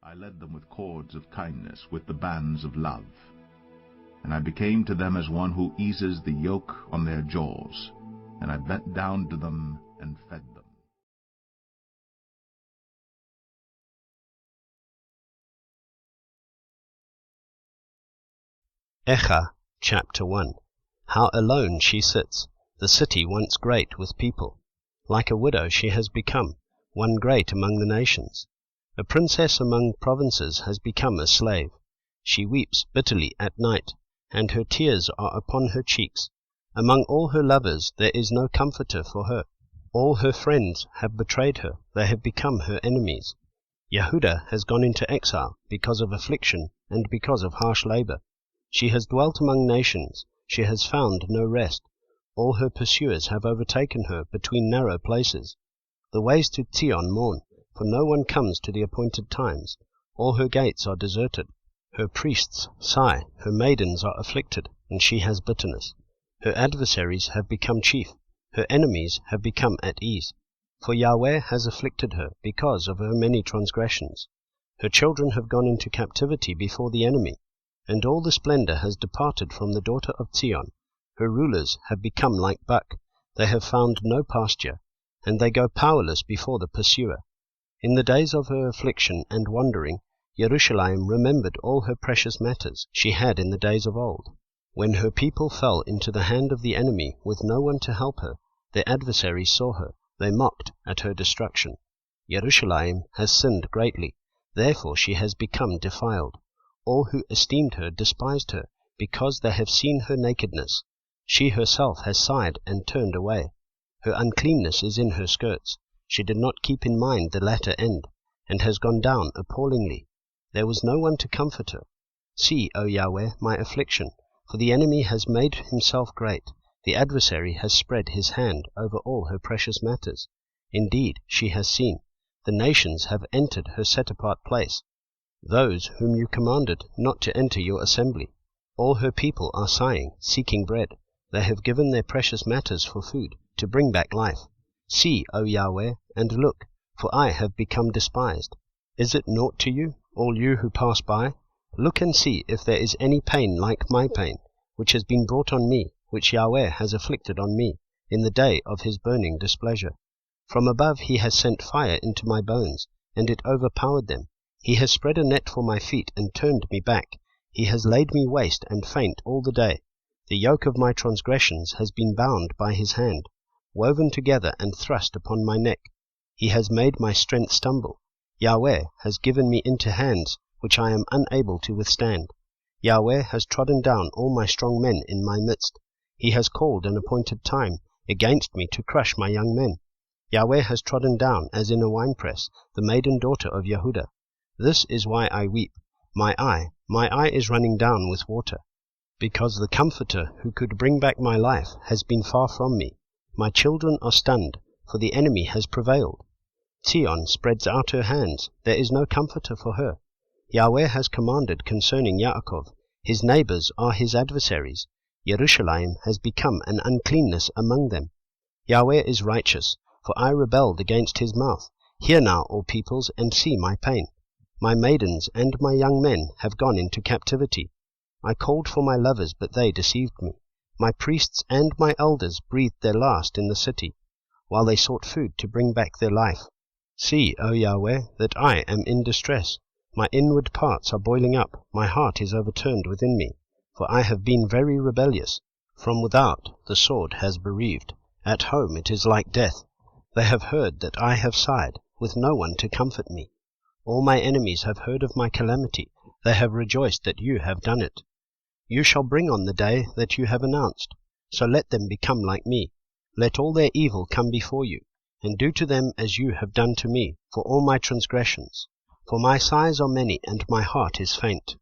I led them with cords of kindness, with the bands of love. And I became to them as one who eases the yoke on their jaws, and I bent down to them and fed them. Echa, chapter 1. How alone she sits, the city once great with people. Like a widow she has become, one great among the nations. A princess among provinces has become a slave. She weeps bitterly at night, and her tears are upon her cheeks. Among all her lovers there is no comforter for her. All her friends have betrayed her, they have become her enemies. Yehudah has gone into exile because of affliction and because of harsh labor. She has dwelt among nations, she has found no rest. All her pursuers have overtaken her between narrow places. The ways to Zion mourn, for no one comes to the appointed times. All her gates are deserted. Her priests sigh, her maidens are afflicted, and she has bitterness. Her adversaries have become chief, her enemies have become at ease. For Yahweh has afflicted her because of her many transgressions. Her children have gone into captivity before the enemy, and all the splendor has departed from the daughter of Zion. Her rulers have become like buck, they have found no pasture, and they go powerless before the pursuer. In the days of her affliction and wandering, Jerusalem remembered all her precious matters she had in the days of old. When her people fell into the hand of the enemy with no one to help her, their adversaries saw her, they mocked at her destruction. Jerusalem has sinned greatly, therefore she has become defiled. All who esteemed her despised her, because they have seen her nakedness. She herself has sighed and turned away. Her uncleanness is in her skirts. She did not keep in mind the latter end, and has gone down appallingly. There was no one to comfort her. See, O Yahweh, my affliction, for the enemy has made himself great. The adversary has spread his hand over all her precious matters. Indeed, she has seen. The nations have entered her set-apart place, those whom you commanded not to enter your assembly. All her people are sighing, seeking bread. They have given their precious matters for food, to bring back life. See, O Yahweh, and look, for I have become despised. Is it naught to you, all you who pass by? Look and see if there is any pain like my pain, which has been brought on me, which Yahweh has afflicted on me, in the day of his burning displeasure. From above he has sent fire into my bones, and it overpowered them. He has spread a net for my feet, and turned me back. He has laid me waste and faint all the day. The yoke of my transgressions has been bound by his hand, woven together and thrust upon my neck. He has made my strength stumble. Yahweh has given me into hands which I am unable to withstand. Yahweh has trodden down all my strong men in my midst. He has called an appointed time against me to crush my young men. Yahweh has trodden down, as in a winepress, the maiden daughter of Yehudah. This is why I weep. My eye is running down with water, because the Comforter who could bring back my life has been far from me. My children are stunned, for the enemy has prevailed. Zion spreads out her hands, there is no comforter for her. Yahweh has commanded concerning Yaakov, his neighbors are his adversaries. Jerusalem has become an uncleanness among them. Yahweh is righteous, for I rebelled against his mouth. Hear now, all peoples, and see my pain. My maidens and my young men have gone into captivity. I called for my lovers, but they deceived me. My priests and my elders breathed their last in the city, while they sought food to bring back their life. See, O Yahweh, that I am in distress. My inward parts are boiling up, my heart is overturned within me, for I have been very rebellious. From without the sword has bereaved, at home it is like death. They have heard that I have sighed, with no one to comfort me. All my enemies have heard of my calamity, they have rejoiced that you have done it. You shall bring on the day that you have announced, so let them become like me. Let all their evil come before you, and do to them as you have done to me, for all my transgressions. For my sighs are many, and my heart is faint.